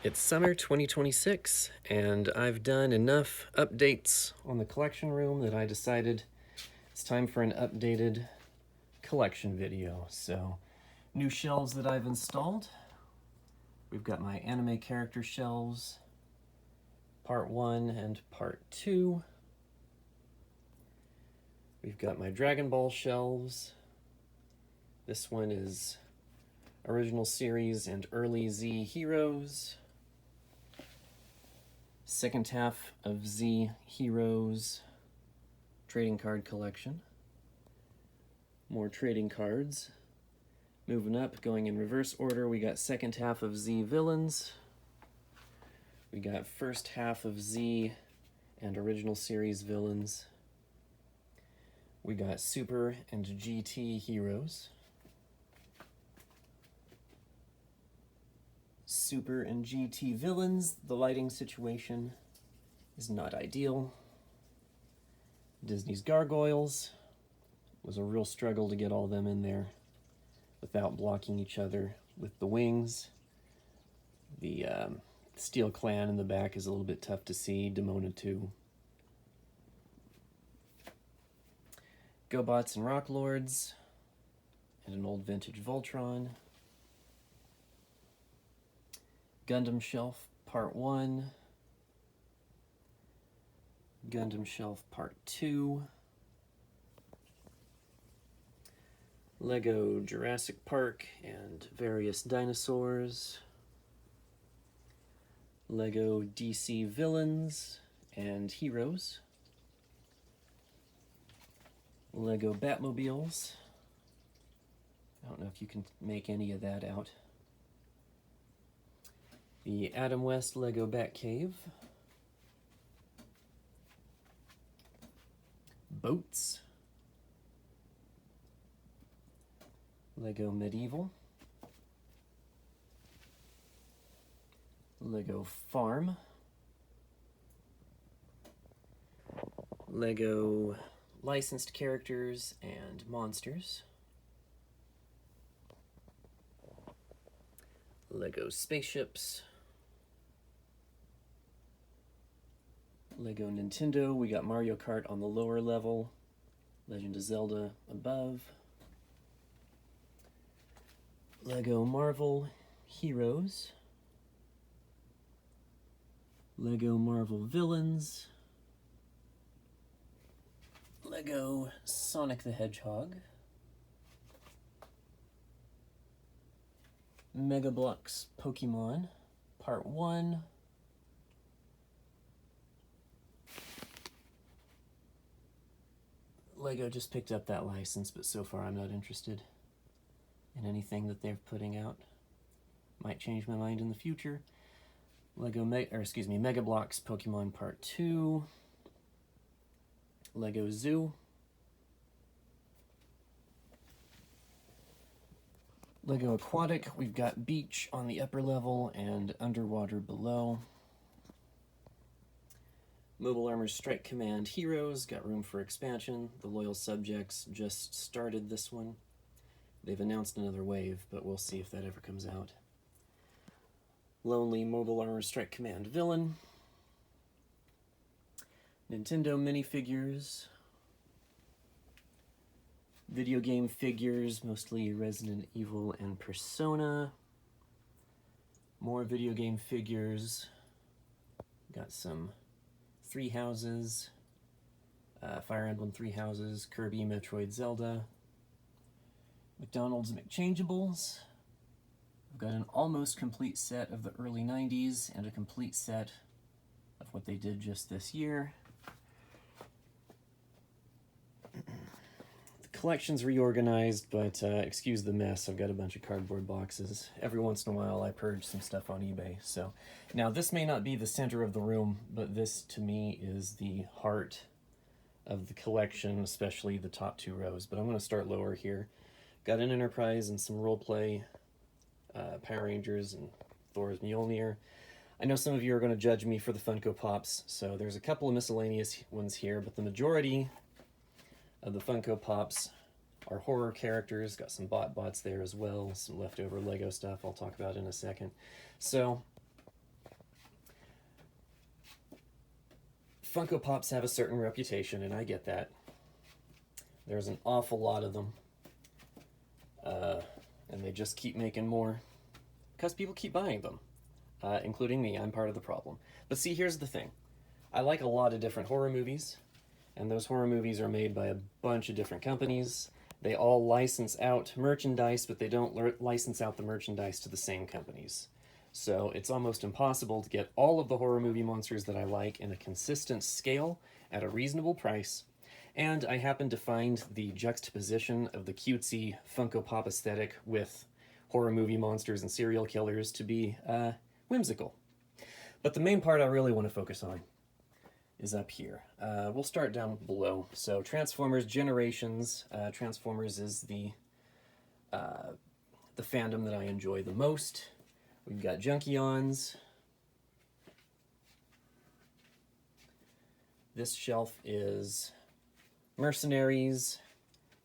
It's summer 2026, and I've done enough updates on the collection room that I decided it's time for an updated collection video. So, new shelves that I've installed. We've got my anime character shelves, part 1 and part 2. We've got my Dragon Ball shelves. This one is original series and early Z Heroes. Second half of Z Heroes trading card collection. More trading cards. Moving up, going in reverse order, we got second half of Z Villains. We got first half of Z and original series Villains. We got Super and GT Heroes. Super and GT Villains, the lighting situation is not ideal. Disney's Gargoyles was a real struggle to get all them in there without blocking each other with the wings. The Steel Clan in the back is a little bit tough to see. Demona 2. GoBots and Rock Lords, and an old vintage Voltron. Gundam Shelf Part 1. Gundam Shelf Part 2. Lego Jurassic Park and various dinosaurs. Lego DC Villains and Heroes. Lego Batmobiles. I don't know if you can make any of that out. The Adam West Lego Batcave. Boats. Lego Medieval. Lego Farm. Lego licensed characters and monsters. Lego spaceships. Lego Nintendo, we got Mario Kart on the lower level, Legend of Zelda above. Lego Marvel Heroes. Lego Marvel Villains. Lego Sonic the Hedgehog. Mega Bloks Pokemon Part 1. Lego just picked up that license, but so far I'm not interested in anything that they're putting out. Might change my mind in the future. Mega Bloks Pokemon Part 2. Lego Zoo. Lego Aquatic, we've got beach on the upper level and underwater below. Mobile Armor Strike Command Heroes, got room for expansion. The Loyal Subjects just started this one. They've announced another wave, but we'll see if that ever comes out. Lonely Mobile Armor Strike Command Villain. Nintendo minifigures. Video game figures, mostly Resident Evil and Persona. More video game figures. Got some Three Houses, Fire Emblem Three Houses, Kirby, Metroid, Zelda. McDonald's McChangeables. I've got an almost complete set of the early 90s and a complete set of what they did just this year. The collection's reorganized, but excuse the mess. I've got a bunch of cardboard boxes. Every once in a while I purge some stuff on eBay. So now this may not be the center of the room, but this to me is the heart of the collection, especially the top two rows. But I'm going to start lower here. Got an Enterprise and some roleplay, Power Rangers and Thor's Mjolnir. I know some of you are going to judge me for the Funko Pops, so there's a couple of miscellaneous ones here, but the majority of the Funko Pops are horror characters. Got some bots there as well, some leftover Lego stuff I'll talk about in a second. So Funko Pops have a certain reputation, and I get that. There's an awful lot of them. And they just keep making more because people keep buying them, including me. I'm part of the problem. But see, here's the thing. I like a lot of different horror movies, and those horror movies are made by a bunch of different companies. They all license out merchandise, but they don't license out the merchandise to the same companies. So it's almost impossible to get all of the horror movie monsters that I like in a consistent scale at a reasonable price. And I happen to find the juxtaposition of the cutesy Funko Pop aesthetic with horror movie monsters and serial killers to be whimsical. But the main part I really want to focus on is up here. We'll start down below. So Transformers Generations. Transformers is the fandom that I enjoy the most. We've got Junkions. This shelf is Mercenaries,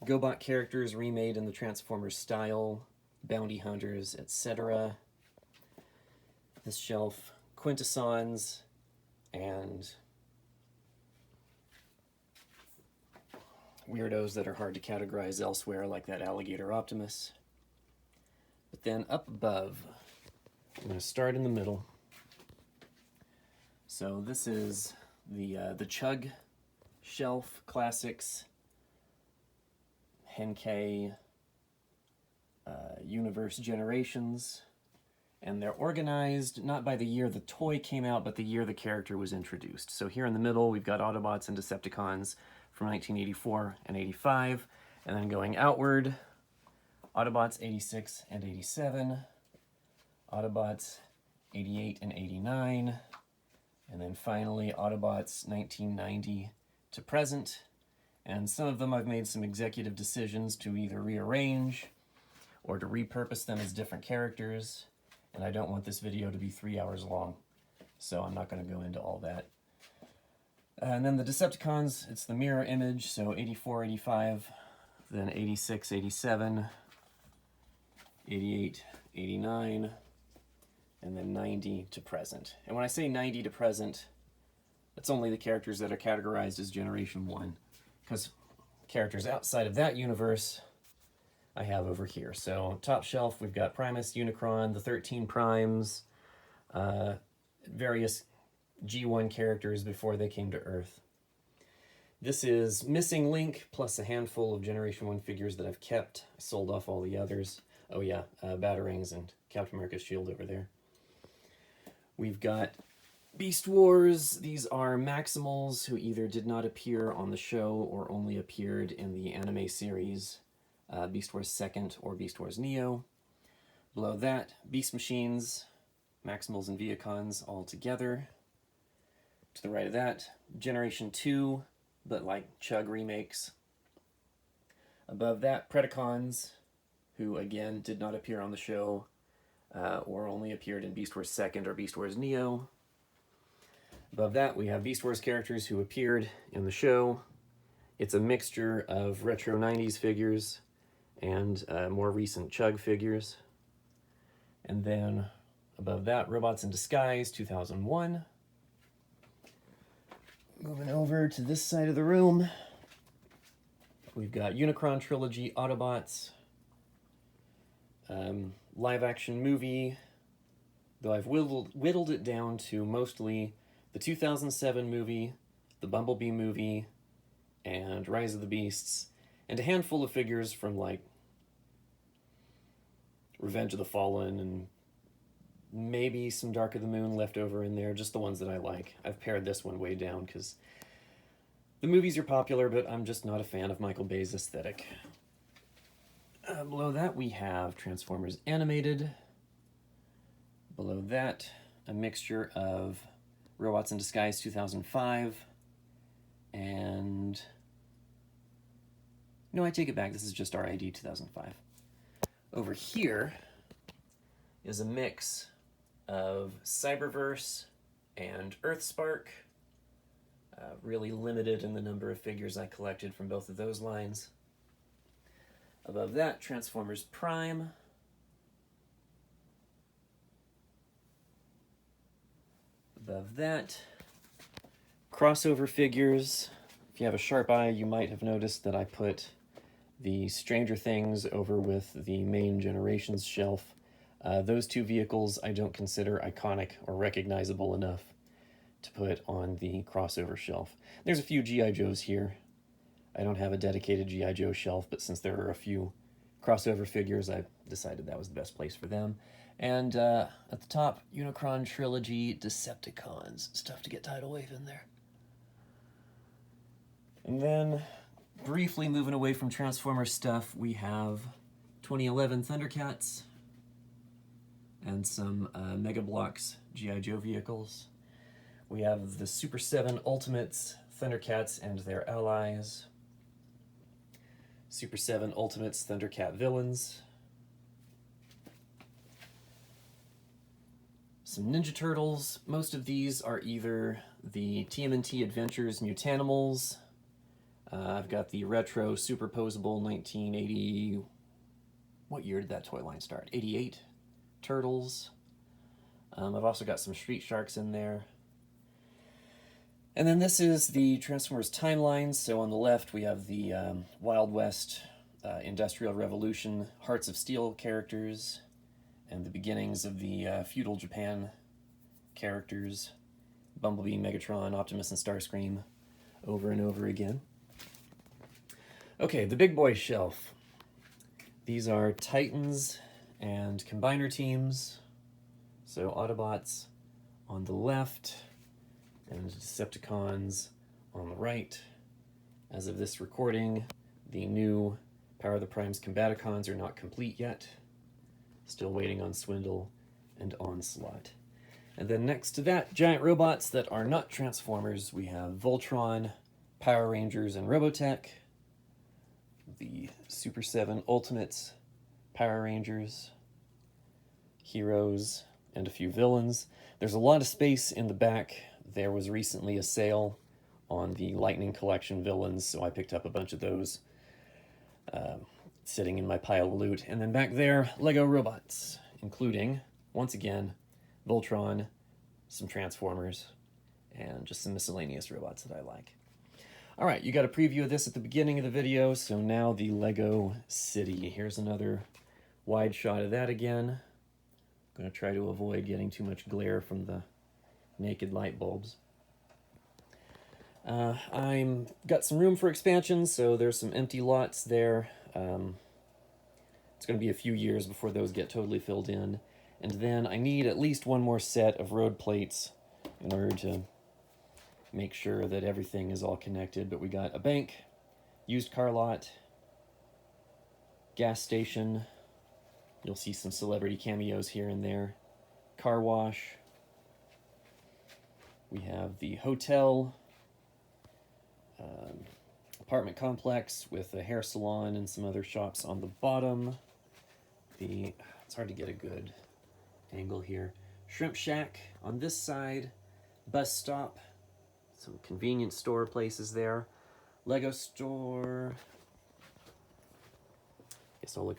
GoBot characters remade in the Transformers style, Bounty Hunters, etc. This shelf, Quintessons, and weirdos that are hard to categorize elsewhere, like that Alligator Optimus. But then up above, I'm going to start in the middle. So this is the Chug shelf classics, Henkei Universe Generations, and they're organized not by the year the toy came out, but the year the character was introduced. So here in the middle, we've got Autobots and Decepticons from 1984 and 85, and then going outward, Autobots 86 and 87, Autobots 88 and 89, and then finally Autobots 1990 to present. And some of them I've made some executive decisions to either rearrange or to repurpose them as different characters, and I don't want this video to be 3 hours long, so I'm not going to go into all that. And then the Decepticons, it's the mirror image, so 84, 85, then 86, 87, 88, 89, and then 90 to present. And when I say 90 to present, it's only the characters that are categorized as Generation 1, because characters outside of that universe I have over here. So top shelf, we've got Primus, Unicron, the 13 Primes, various G1 characters before they came to Earth. This is Missing Link, plus a handful of Generation 1 figures that I've kept. I sold off all the others. Oh yeah, Batarangs and Captain America's shield over there. We've got Beast Wars. These are Maximals who either did not appear on the show or only appeared in the anime series Beast Wars 2nd or Beast Wars Neo. Below that, Beast Machines, Maximals and Viacons all together. To the right of that, Generation 2, but like Chug remakes. Above that, Predacons, who again did not appear on the show or only appeared in Beast Wars 2nd or Beast Wars Neo. Above that, we have Beast Wars characters who appeared in the show. It's a mixture of retro 90s figures and more recent Chug figures. And then above that, Robots in Disguise 2001. Moving over to this side of the room, we've got Unicron Trilogy Autobots, live action movie, though I've whittled it down to mostly the 2007 movie, the Bumblebee movie, and Rise of the Beasts, and a handful of figures from like Revenge of the Fallen and maybe some Dark of the Moon left over in there, just the ones that I like. I've pared this one way down because the movies are popular, but I'm just not a fan of Michael Bay's aesthetic. Below that, we have Transformers Animated. Below that, a mixture of Robots in Disguise 2005 and... No, I take it back. This is just RID 2005. Over here is a mix of Cyberverse and Earthspark. Really limited in the number of figures I collected from both of those lines. Above that, Transformers Prime. Above that, crossover figures. If you have a sharp eye, you might have noticed that I put the Stranger Things over with the main Generations shelf. Those two vehicles I don't consider iconic or recognizable enough to put on the crossover shelf. There's a few G.I. Joes here. I don't have a dedicated G.I. Joe shelf, but since there are a few crossover figures, I decided that was the best place for them. And at the top, Unicron Trilogy Decepticons. Stuff to get tidal wave in there. And then, briefly moving away from Transformers stuff, we have 2011 Thundercats and some Mega Bloks G.I. Joe vehicles. We have the Super 7 Ultimates Thundercats and their allies. Super 7 Ultimates Thundercat villains. Some Ninja Turtles. Most of these are either the TMNT Adventures Mutanimals. I've got the retro superposable 1980... What year did that toy line start? 88 Turtles. I've also got some Street Sharks in there. And then this is the Transformers timeline. So on the left we have the Wild West Industrial Revolution Hearts of Steel characters and the beginnings of the feudal Japan characters. Bumblebee, Megatron, Optimus, and Starscream over and over again. Okay, the big boy shelf. These are Titans and Combiner teams. So Autobots on the left and Decepticons on the right. As of this recording, the new Power of the Primes Combaticons are not complete yet. Still waiting on Swindle and Onslaught. And then next to that, giant robots that are not Transformers, we have Voltron, Power Rangers, and Robotech. The Super 7 Ultimates, Power Rangers, Heroes, and a few villains. There's a lot of space in the back. There was recently a sale on the Lightning Collection villains, so I picked up a bunch of those sitting in my pile of loot. And then back there, Lego robots, including, once again, Voltron, some Transformers, and just some miscellaneous robots that I like. All right, you got a preview of this at the beginning of the video, so now the Lego City. Here's another wide shot of that again. I'm going to try to avoid getting too much glare from the naked light bulbs. I'm got some room for expansion, so there's some empty lots there. It's going to be a few years before those get totally filled in. And then I need at least one more set of road plates in order to make sure that everything is all connected. But we got a bank, used car lot, gas station. You'll see some celebrity cameos here and there. Car wash. We have the hotel, apartment complex with a hair salon and some other shops on the bottom. It's hard to get a good angle here. Shrimp Shack on this side. Bus stop. Some convenience store places there. Lego store. Guess I'll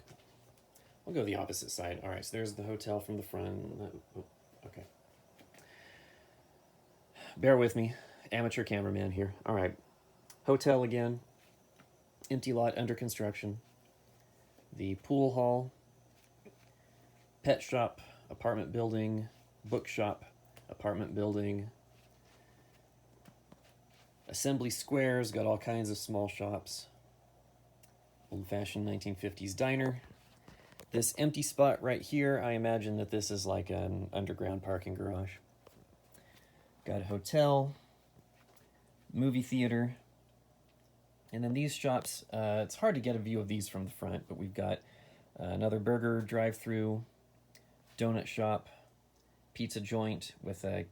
go the opposite side. All right, so there's the hotel from the front. Okay. Bear with me. Amateur cameraman here. All right. Hotel again. Empty lot under construction. The pool hall. Pet shop. Apartment building. Bookshop. Apartment building. Assembly Square's got all kinds of small shops. Old-fashioned 1950s diner. This empty spot right here, I imagine that this is like an underground parking garage. Got a hotel, movie theater, and then these shops, it's hard to get a view of these from the front, but we've got another burger drive-through, donut shop, pizza joint with a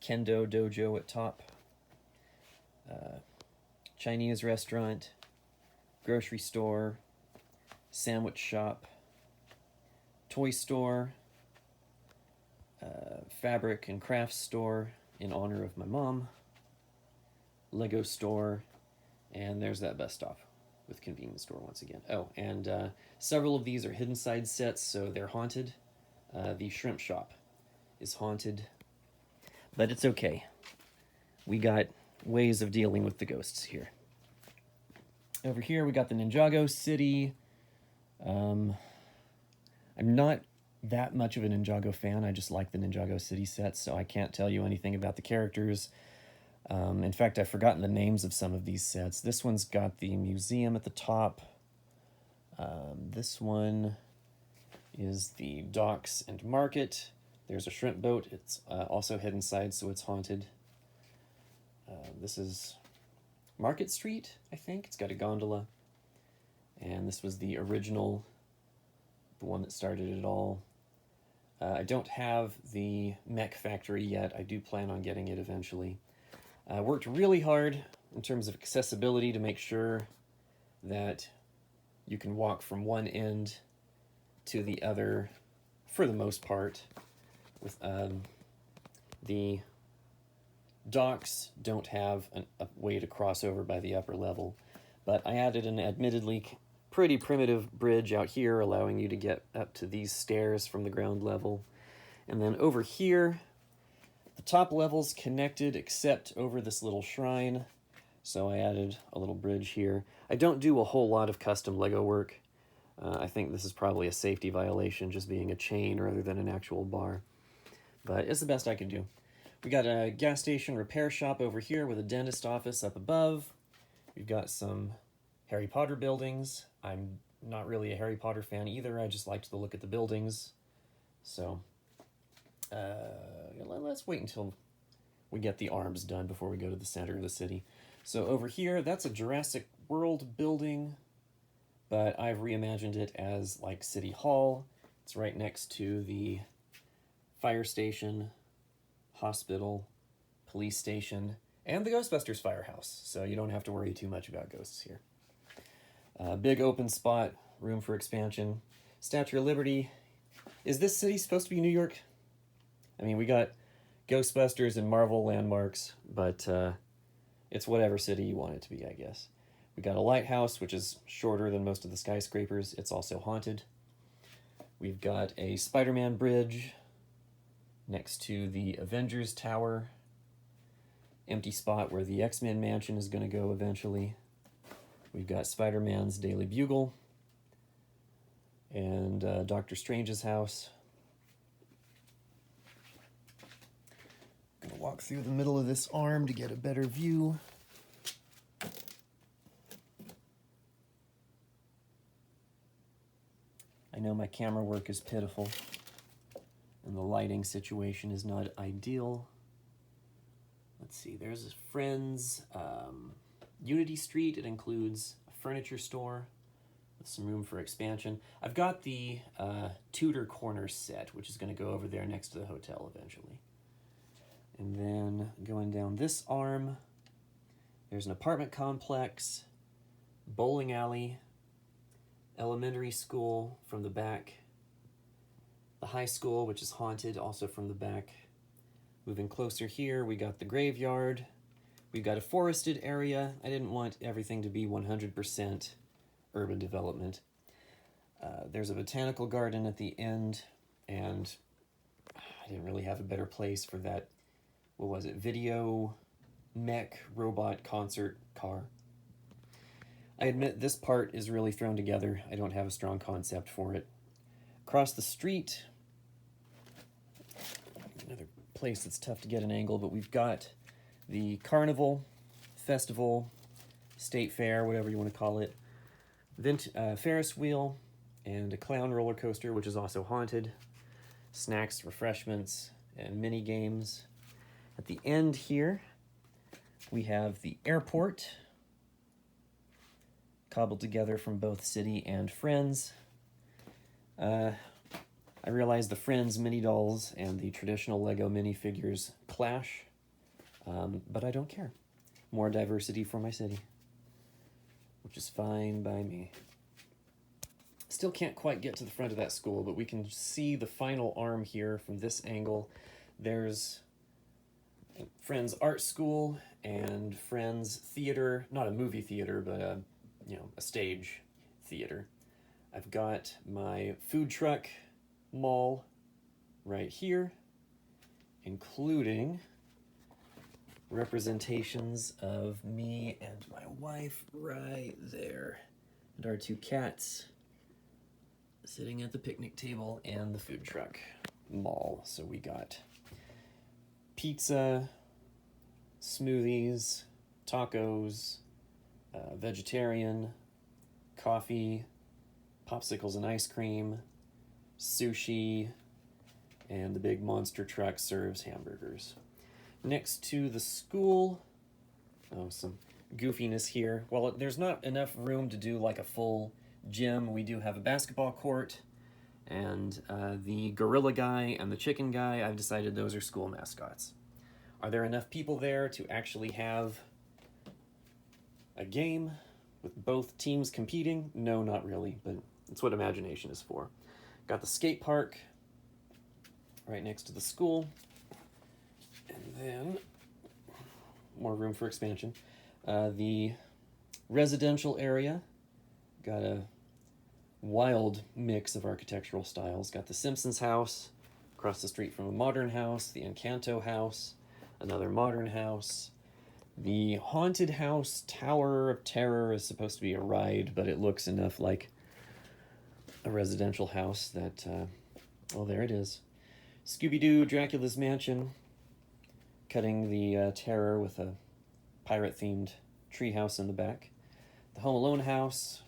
kendo dojo at top, Chinese restaurant, grocery store, sandwich shop, toy store, fabric and crafts store in honor of my mom, Lego store, and there's that bus stop with convenience store once again. Oh, and several of these are hidden side sets, so they're haunted. The shrimp shop is haunted, but it's okay. we got ways of dealing with the ghosts here. Over here, we got the Ninjago City. I'm not that much of a Ninjago fan. I just like the Ninjago City sets, so I can't tell you anything about the characters. In fact, I've forgotten the names of some of these sets. This one's got the museum at the top. This one is the docks and market. There's a shrimp boat. It's also hidden inside, so it's haunted. This is Market Street, I think. It's got a gondola. And this was the original, the one that started it all. I don't have the mech factory yet. I do plan on getting it eventually. I worked really hard in terms of accessibility to make sure that you can walk from one end to the other for the most part. With the docks don't have a way to cross over by the upper level, but I added an admittedly pretty primitive bridge out here, allowing you to get up to these stairs from the ground level. And then over here, the top level's connected except over this little shrine, so I added a little bridge here. I don't do a whole lot of custom Lego work. I think this is probably a safety violation, just being a chain rather than an actual bar. But it's the best I can do. We got a gas station repair shop over here with a dentist office up above. We've got some Harry Potter buildings. I'm not really a Harry Potter fan either. I just liked the look at the buildings. So let's wait until we get the arms done before we go to the center of the city. So over here, that's a Jurassic World building, but I've reimagined it as like City Hall. It's right next to the fire station, hospital, police station, and the Ghostbusters firehouse, so you don't have to worry too much about ghosts here. Big open spot, room for expansion. Statue of Liberty. Is this city supposed to be New York? I mean, we got Ghostbusters and Marvel landmarks, but it's whatever city you want it to be, I guess. We got a lighthouse, which is shorter than most of the skyscrapers. It's also haunted. We've got a Spider-Man bridge next to the Avengers Tower. Empty spot where the X-Men mansion is going to go eventually. We've got Spider-Man's Daily Bugle and Doctor Strange's house. Gonna walk through the middle of this arm to get a better view. I know my camera work is pitiful and the lighting situation is not ideal. Let's see, there's a Friends Unity Street. It includes a furniture store with some room for expansion. I've got the Tudor Corner set, which is going to go over there next to the hotel eventually. And then going down this arm, there's an apartment complex, bowling alley, elementary school from the back, the high school, which is haunted, also from the back. Moving closer here, we got the graveyard. We've got a forested area. I didn't want everything to be 100% urban development. There's a botanical garden at the end, and I didn't really have a better place for that, what was it, video mech robot concert car. I admit this part is really thrown together. I don't have a strong concept for it. Across the street, another place that's tough to get an angle, but we've got the carnival, festival, state fair, whatever you want to call it, Ferris wheel, and a clown roller coaster, which is also haunted, snacks, refreshments, and mini games. At the end here, we have the airport, cobbled together from both City and Friends. I realize the Friends mini dolls and the traditional Lego minifigures clash, but I don't care. More diversity for my city, which is fine by me. Still can't quite get to the front of that school, but we can see the final arm here from this angle. There's Friends Art School and Friends Theater, not a movie theater, but a stage theater. I've got my food truck mall right here, including representations of me and my wife right there. And our two cats sitting at the picnic table and the food truck mall. So we got pizza, smoothies, tacos, vegetarian, coffee, popsicles and ice cream, sushi, and the big monster truck serves hamburgers. Next to the school, some goofiness here. Well, there's not enough room to do like a full gym. We do have a basketball court, and the gorilla guy and the chicken guy, I've decided those are school mascots. Are there enough people there to actually have a game with both teams competing? No, not really, but it's what imagination is for. Got the skate park right next to the school, and then more room for expansion. The residential area got a wild mix of architectural styles. Got the Simpsons house across the street from a modern house, the Encanto house, another modern house. The haunted house Tower of Terror is supposed to be a ride, but it looks enough like a residential house that, well, there it is. Scooby-Doo Dracula's Mansion, cutting the terror with a pirate-themed treehouse in the back. The Home Alone house,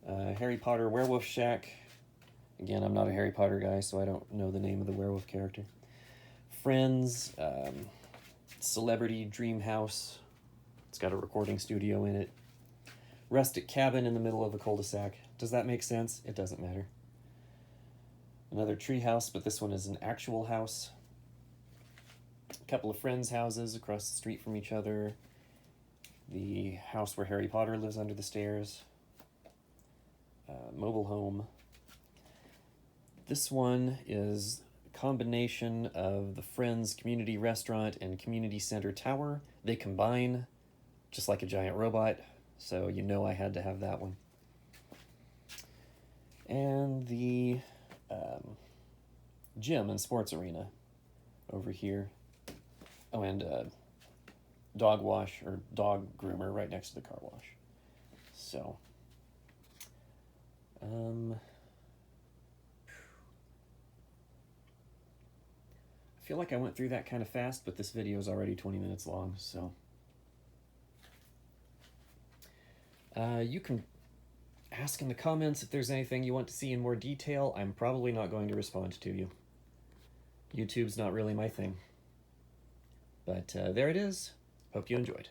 Harry Potter Werewolf Shack. Again, I'm not a Harry Potter guy, so I don't know the name of the werewolf character. Friends, Celebrity Dream House. It's got a recording studio in it. Rustic cabin in the middle of a cul-de-sac. Does that make sense? It doesn't matter. Another tree house, but this one is an actual house. A couple of friends' houses across the street from each other. The house where Harry Potter lives under the stairs. Mobile home. This one is a combination of the Friends Community Restaurant and Community Center Tower. They combine just like a giant robot, so you know I had to have that one. And the gym and sports arena over here. Oh, and dog wash or dog groomer right next to the car wash. So, I feel like I went through that kind of fast, but this video is already 20 minutes long, so. You can ask in the comments if there's anything you want to see in more detail. I'm probably not going to respond to you. YouTube's not really my thing. But there it is. Hope you enjoyed.